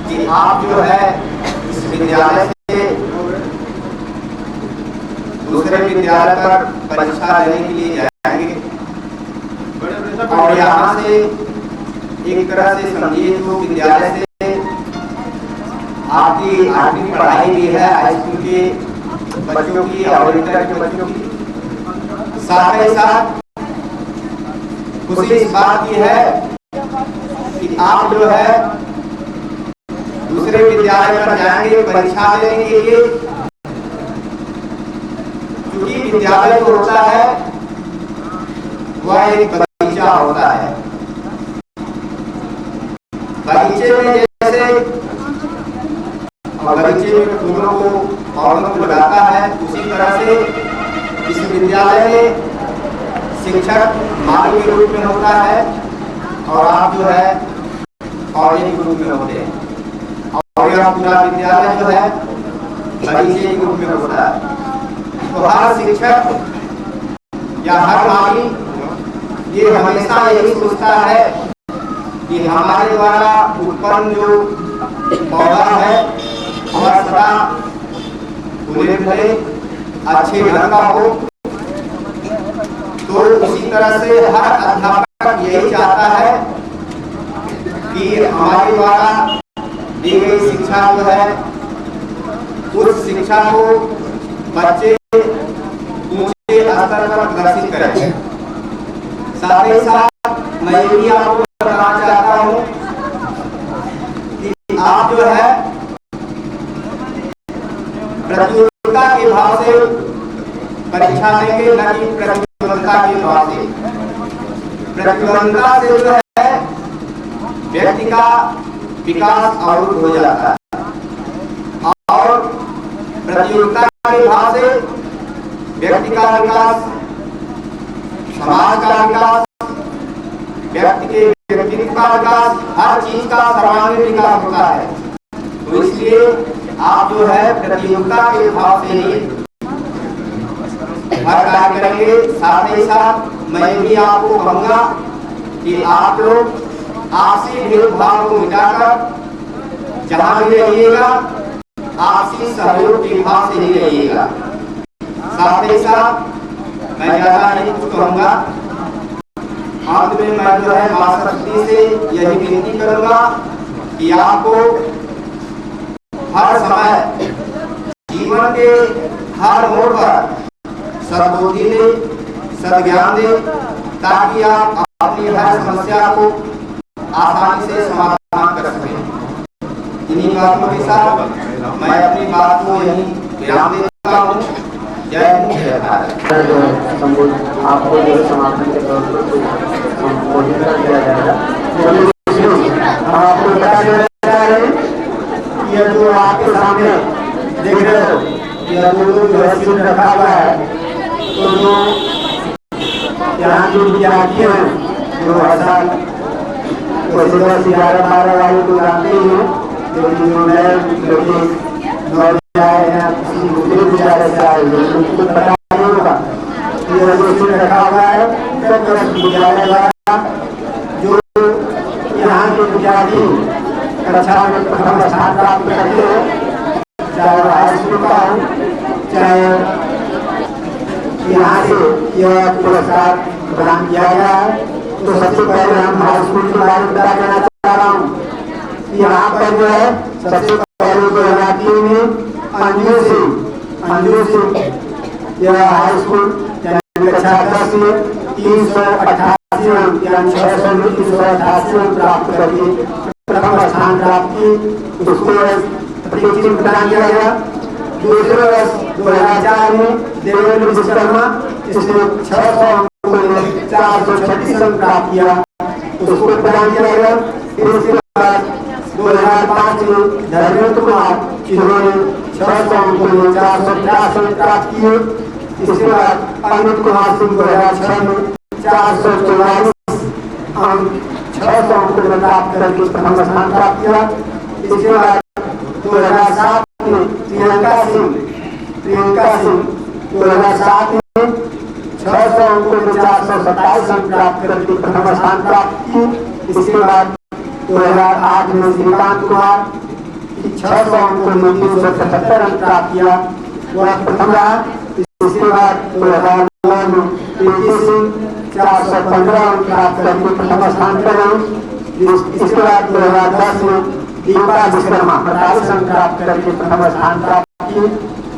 कि आप जो है इस विद्यालय से दूसरे विद्यालय पर परीक्षा देने के लिए जाएंगे और यहाँ से एक तरह से समझिए तो विद्यालय से आपकी 8वीं पढ़ाई भी है हाई स्कूल के बच्चों की और इंटर के बच्चों की। साथ ही साथ खुशी इस बात की है कि आप जो है दूसरे विद्यालय पर जाएंगे परीक्षा देने के लिए। क्योंकि विद्यालय जो होता है वह एक बगीचा होता है। बगीचे में जैसे बगीचे में फूलों को पौधों को लगाते विद्यालय में शिक्षक माली के रूप में होता है और आप जो है औरत के रूप में होते हैं, और यह पूरा विद्यालय जो है बगीचे के रूप में होता है। तो हर शिक्षक या हर माली ये हमेशा यही सोचता है कि हमारे द्वारा उत्पन्न जो पौधा है वह सदा फूले फले अच्छे रंग का हो। तो उसी तरह से हर अध्यापक यही चाहता है कि हमारे द्वारा दी गई शिक्षा जो है उस शिक्षा को बच्चे ऊंचे स्तर पर प्रदर्शित करें। साथ ही साथ मैं ये भी आपको बताना चाहता हूँ कि आप जो है प्रतियोगिता के भाव से परीक्षा देंगे, न कि प्रतिबद्धता के भाव से। प्रतिबद्धता से जो है व्यक्ति का विकास अवरुद्ध हो जाता है और प्रतियोगिता के भाव से व्यक्ति का विकास, समाज का विकास, व्यक्ति के व्यक्तित्व का विकास, हर चीज का सर्वांगीण विकास होता है। तो इसलिए आप जो है प्रतियोगिता के भाव से ही हर कार्य करेंगे। साथ ही साथ मैं भी आपको कहूँगा कि आप लोग आपसी भेदभाव को मिटाकर जहाँ भी रहिएगा आपसी सहयोग के भाव से ही रहिएगा। साथ ही साथ मैं ज्यादा नहीं कुछ कहूँगा, अंत में मैं जो है मां सरस्वती से यही विनती करूंगा कि आपको हर समय जीवन के हर मोड़ पर सद्बुद्धि दे, सद्ज्ञान दे, ताकि आप अपनी हर समस्या को आसानी से समाधान कर सकें। इन्हीं बातों के साथ मैं अपनी बात को यही विराम देता हूँ। जय हिंद, जय भारत। आपको जो समापन के तौर पर संबोधित किया जाएगा। हम आपको बता दे रहे हैं कि यह जो आपके सामने देख रहे हो, यह जो है रखा हुआ है, तो जो यहाँ जो विद्यार्थी हैं जो हर साल 11-12 वाले को जानते ही हैं, लेकिन जो नए जो विद्यालय से आए उनको पता नहीं होगा कि यह जो रखा हुआ है विद्यालय द्वारा जो यहाँ के विद्यार्थी कक्षा में प्रथम स्थान प्राप्त करते हैं, चाहे हाई स्कूल का हो चाहे यहाँ से यह पुरस्कार प्रदान किया गया है। तो सबसे पहले हम हाई स्कूल के बारे में बता देना चाह रहा हूँ। यहाँ पर जो है सबसे पहले 2003 में अंजू सिंह यह हाई स्कूल कक्षा 10 में 388 अंक यानी 688 अंक प्राप्त करके प्रथम स्थान प्राप्त की। उसको प्रतीक प्रदान किया गया। दूसरे वर्ष 2004 में देवेंद्र विश्वकर्मा इसने 600 अंकों में 436 अंक प्राप्त किया, उसको प्रदान किया गया। फिर उसके बाद 2005 में धर्मेंद्र कुमार जिन्होंने 600 अंकों में 450 अंक प्राप्त किए। इसके बाद अमित कुमार सिंह 2006 में 444 अंक 600 अंकों में प्राप्त करके प्रथम स्थान प्राप्त किया। इसके बाद 2007 में प्रियंका सिंह 2007 में 600 अंकों में 427 अंक प्राप्त करके प्रथम स्थान प्राप्त की। इसके बाद 2008 में श्रीकांत कुमार 600 अंकों में 377 अंक प्राप्त किया, वह प्रथम रहा। इसके बाद 2009 में प्रीति सिंह 415 अंक प्राप्त करके प्रथम स्थान पर रहे। इसके बाद 2010 में दीपा विश्वकर्मा 45 अंक प्राप्त करके प्रथम स्थान प्राप्त की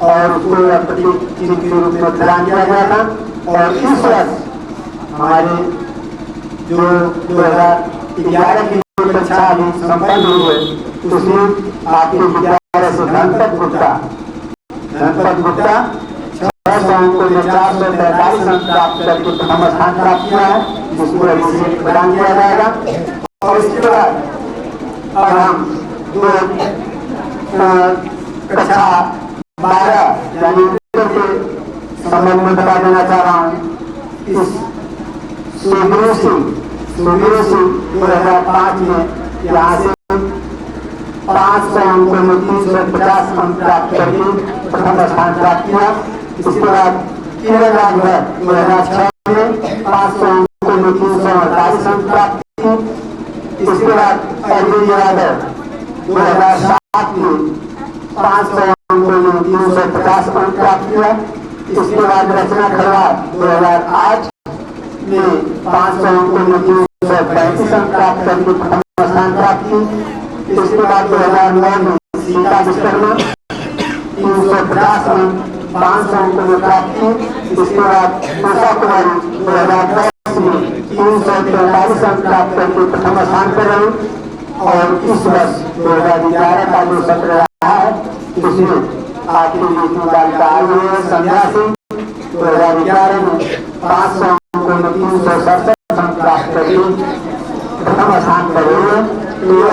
और उसको प्रतीक चिन्ह के रूप में प्रदान किया गया था। और इस वर्ष हमारे जो 2011 की परीक्षा अभी संपन्न हुई है उसमें आपके विद्यालय से धनपत गुप्ता 600 अंकों में 443 अंक प्राप्त करके प्रथम स्थान प्राप्त किया है, जिसको अभिषेक प्रदान किया जाएगा। और इसके बाद अब हम कक्षा 12 यानी संबंध में बता देना चाह रहा हूँ। इस सुबीर सिंह 2005 में यहाँ से 500 अंकों में 350 अंक प्राप्त करके प्रथम स्थान प्राप्त किया। इसके बाद 2006 में 500 अंकों में 348 अंक प्राप्त किए। इसके बाद अजय यादव 2007 में 500 अंकों में 350 अंक प्राप्त किया। इसके बाद रचना खरवार 2008 में 500 अंकों में 335 अंक प्राप्त करके प्रथम स्थान प्राप्त की। इसके बाद 2009 में सीता विश्वकर्मा 350 में 500 अंकों में प्राप्त की। इसके बाद उषा कुमारी 2010 में 343 अंक प्राप्त करके प्रथम स्थान पर रही। और इस वर्ष 2011 का जो सत्र रहा है उसमें आखिरी बालिका आई है संध्या सिंह 2011 में 500 अंकों में 367 अंक प्राप्त करके प्रथम स्थान पर रही है। यह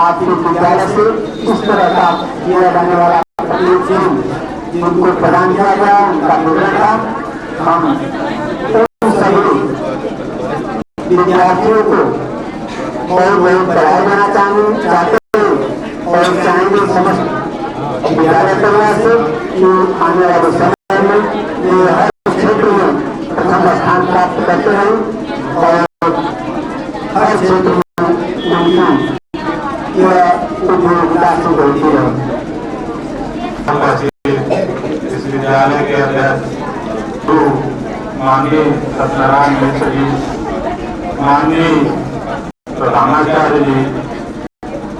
आपके विद्यालय से इस तरह का किया जाने वाला जिनको प्रदान किया गया उनका विवरण था। हम उन सभी विद्यार्थियों को बहुत बहुत बढ़ाया जाना चाहते हैं और चाहेंगे समस्त विद्यालय परिवार से कि आने वाले समय में ये हर क्षेत्र में प्रथम स्थान प्राप्त करते हैं और हर क्षेत्र में उनकी उपयोगिता से होती है। इस विद्यालय के अध्यक्ष माननीय सत्यनारायण मिश्र जी, माननीय प्रधानाचार्य जी,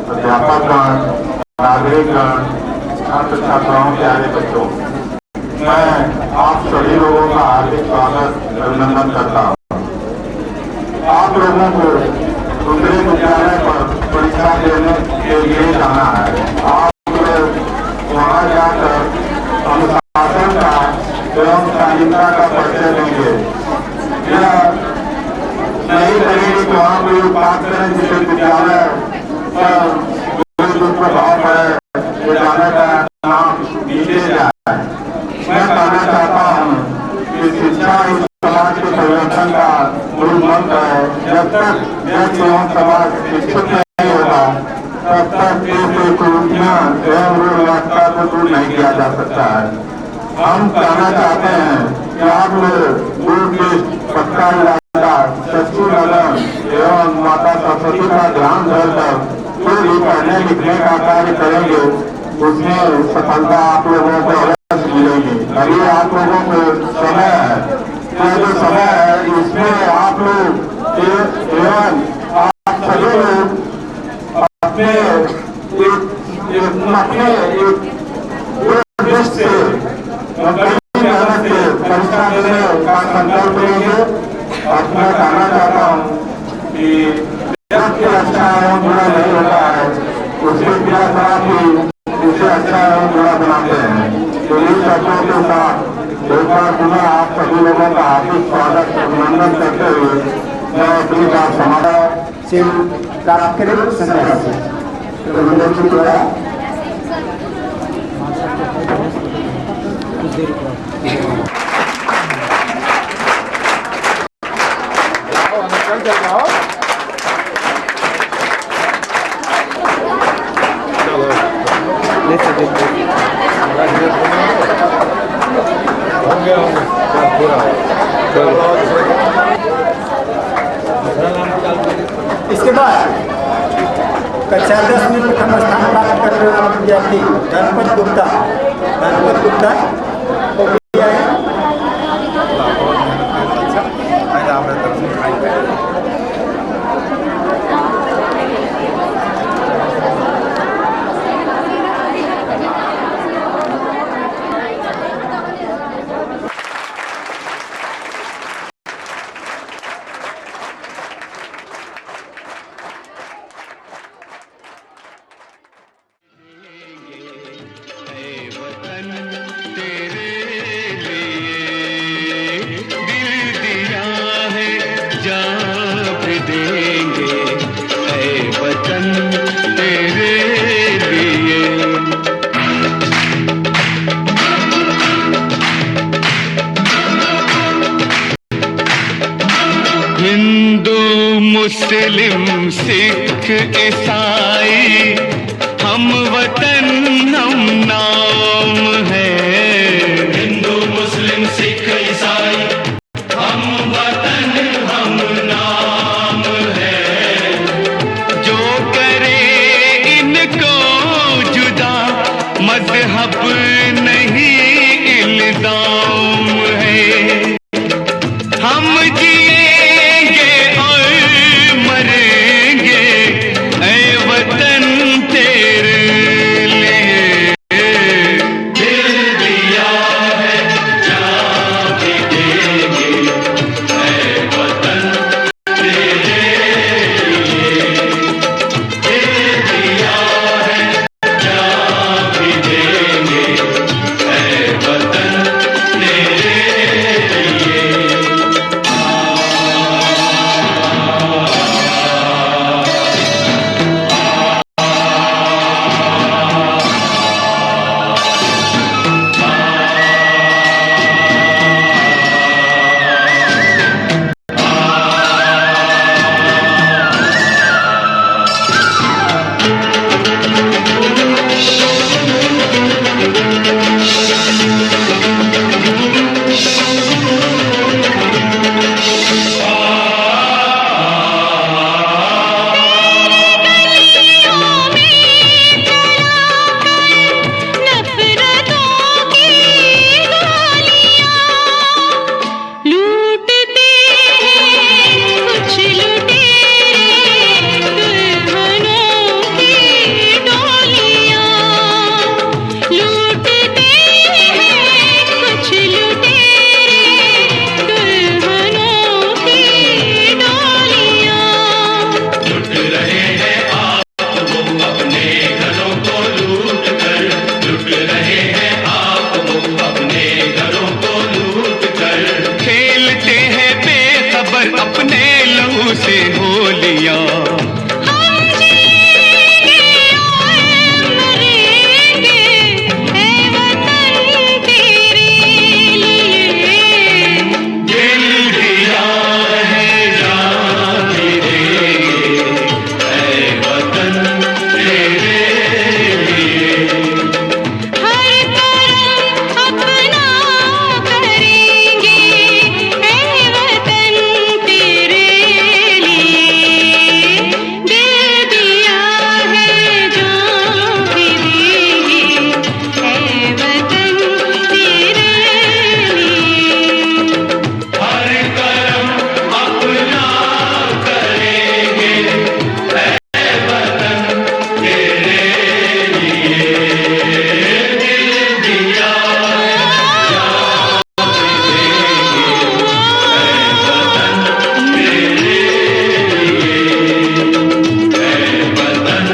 अध्यापकगण, नागरिकगण, छात्र छात्राओं के प्यारे बच्चों, मैं आप सभी लोगों का हार्दिक स्वागत अभिनंदन करता हूँ। आप लोगों को दूसरे विद्यालय पर परीक्षा देने के लिए जाना है। आप वहाँ जाकर अनुशासन का एवं शालीनता का परिचय देंगे। यह नहीं करेंगे कि वहाँ कोई बात करें जिससे विद्यालय पर दुष्प्रभाव पड़े, विद्यालय का नाम नीचे जाए। मैं कहना चाहता हूँ कि शिक्षा इस समाज के परिवर्तन का मूल मंत्र है। जब तक व्यक्ति एवं समाज शिक्षित नहीं होगा तब तक देश की कुरीतियां एवं व्यवस्था को दूर नहीं किया जा सकता है। हम कहना चाहते हैं कि आप लोग दूर के पक्का इलाका, सच्ची लगन एवं माता सरस्वती का ध्यान धरकर जो भी पढ़ने लिखने का कार्य करेंगे उसमें सफलता आप लोगों को अवश्य मिलेगी। अभी आप लोगों को समय है, यह जो समय है इसमें आप लोग एवं आप सभी लोग अपने दृष्टि से मेहनत से परीक्षा देने का संकल्प लेंगे। और मैं कहना चाहता हूँ कि व्यक्ति अच्छा एवं बुरा नहीं होता है, उसके बिना खराब ही उसे अच्छा एवं बुरा बनाते हैं। तो इन शब्दों के साथ एक बार पुनः आप सभी लोगों का हार्दिक स्वागत अभिनंदन करते हुए मैं अपनी बात समाप्त से प्राप्त करें संध्या से द्वारा इसके बाद कक्षा 10 में प्रथम स्थान प्राप्त करने वाला विद्यार्थी गणपत गुप्ता को दिया है। वतन मुस्लिम सिख ईसाई हम वतन हम नाम है। हिंदू मुस्लिम सिख ईसाई हम वतन हम नाम है। जो करे इनको जुदा मजहब नहीं इल्जाम है। हम जिएंगे और मरेंगे ऐ वतन तेरे लिए। दिल दिया है जान भी देंगे ऐ वतन तेरे लिए। दिल दिया है जान भी देंगे ऐ वतन तेरे लिए। अपने लहू से होलियां हम जिएंगे और मरेंगे ऐ वतन तेरे लिए। दिल दिया है जान भी देंगे ऐ वतन तेरे लिए। हर करम अपना करेंगे ऐ वतन तेरे लिए। दिल दिया है जान भी देंगे ऐ वतन तेरे लिए। हर करम अपना करेंगे ऐ वतन तेरे लिए। दिल दिया जान भी देंगे ऐ वतन तेरे लिए। ऐ वतन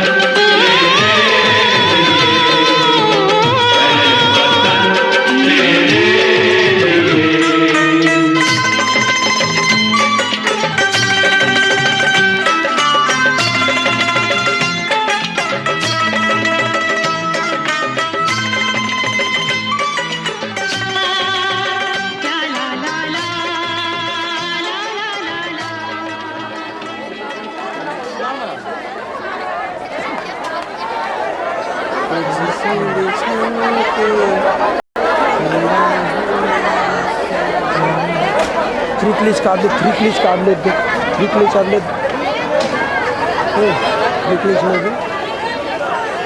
थ्री प्लीज काट ले 3 प्लीज काट ले 3 प्लीज काट ले 3 प्लीज ले दे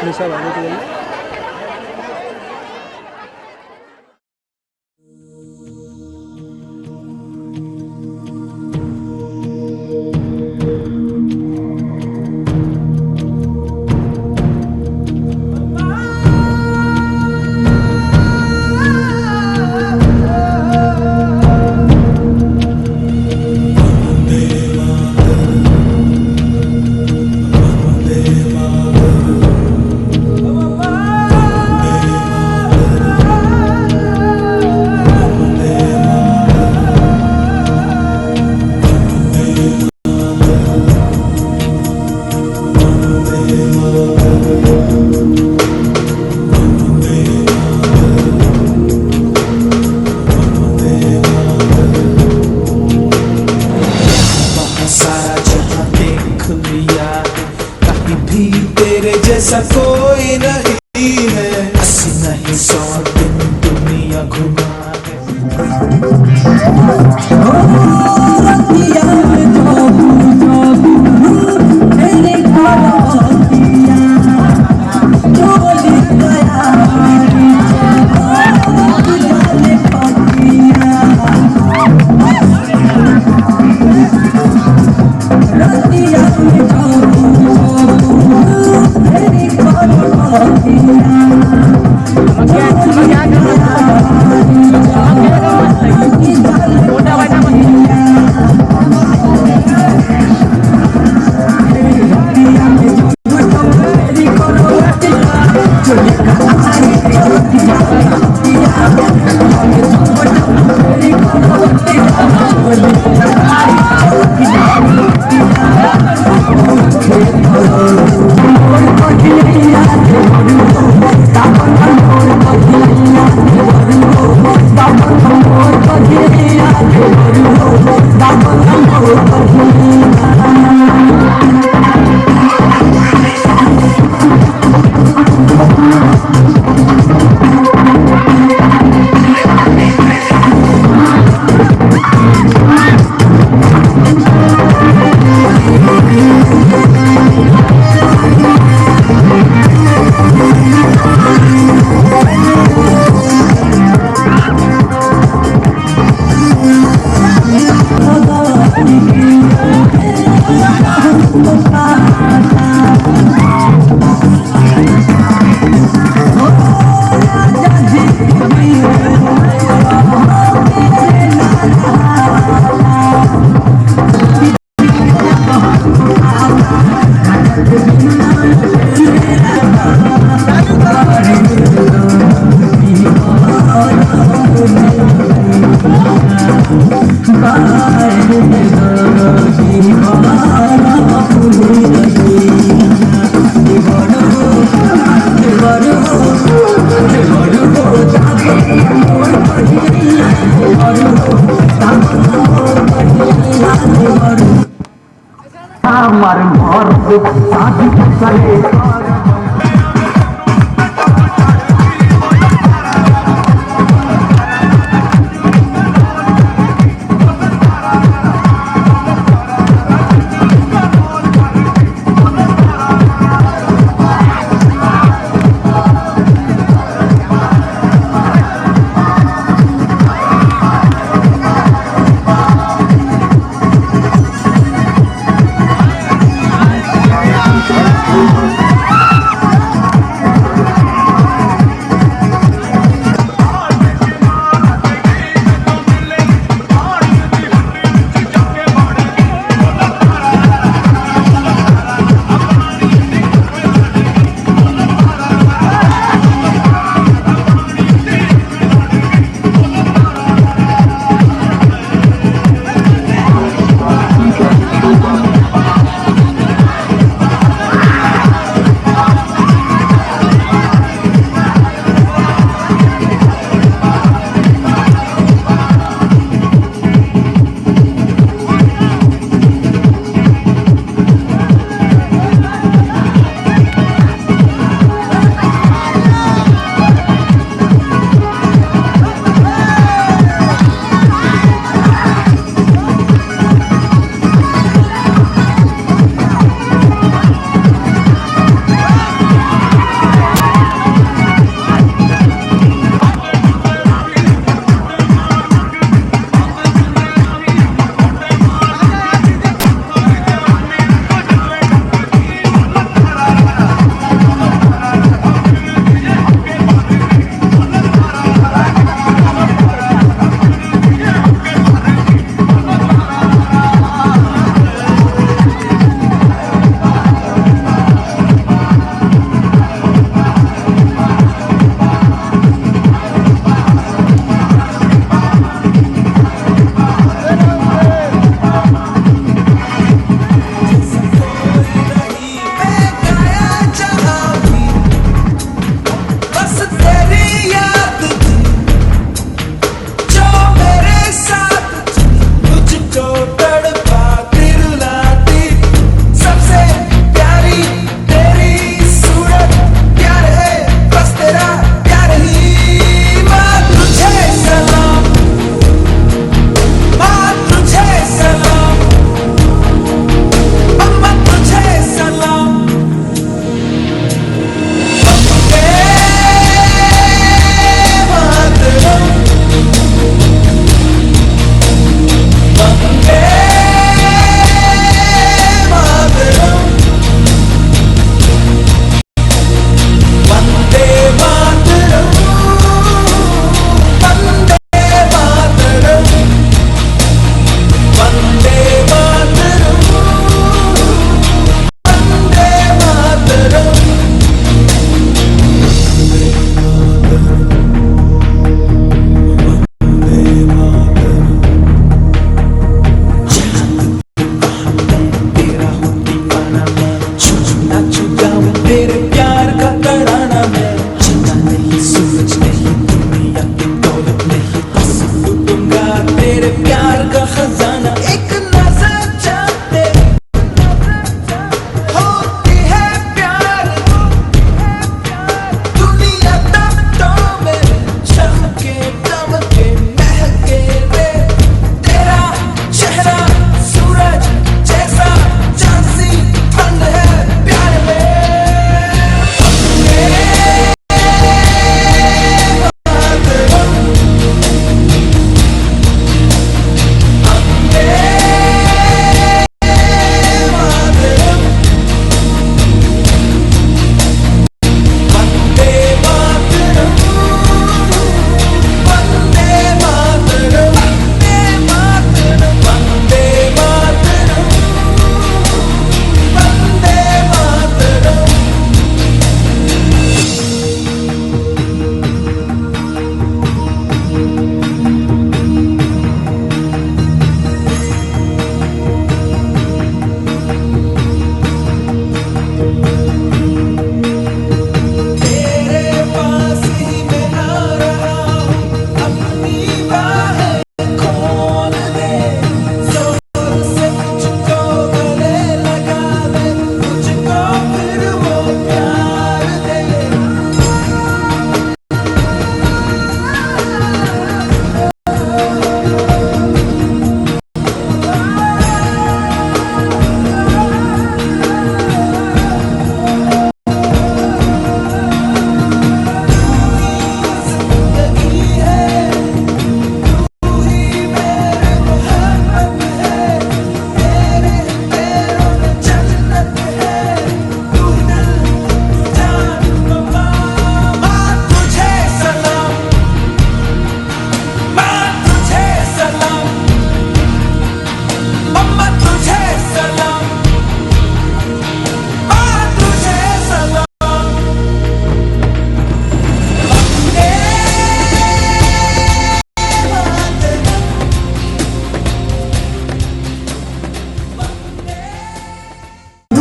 निशा भाई के लिए। जैसा कोई नहीं है, 80 नहीं 100 दिन दुनिया घुमा है। আমার ঘর শাদি করে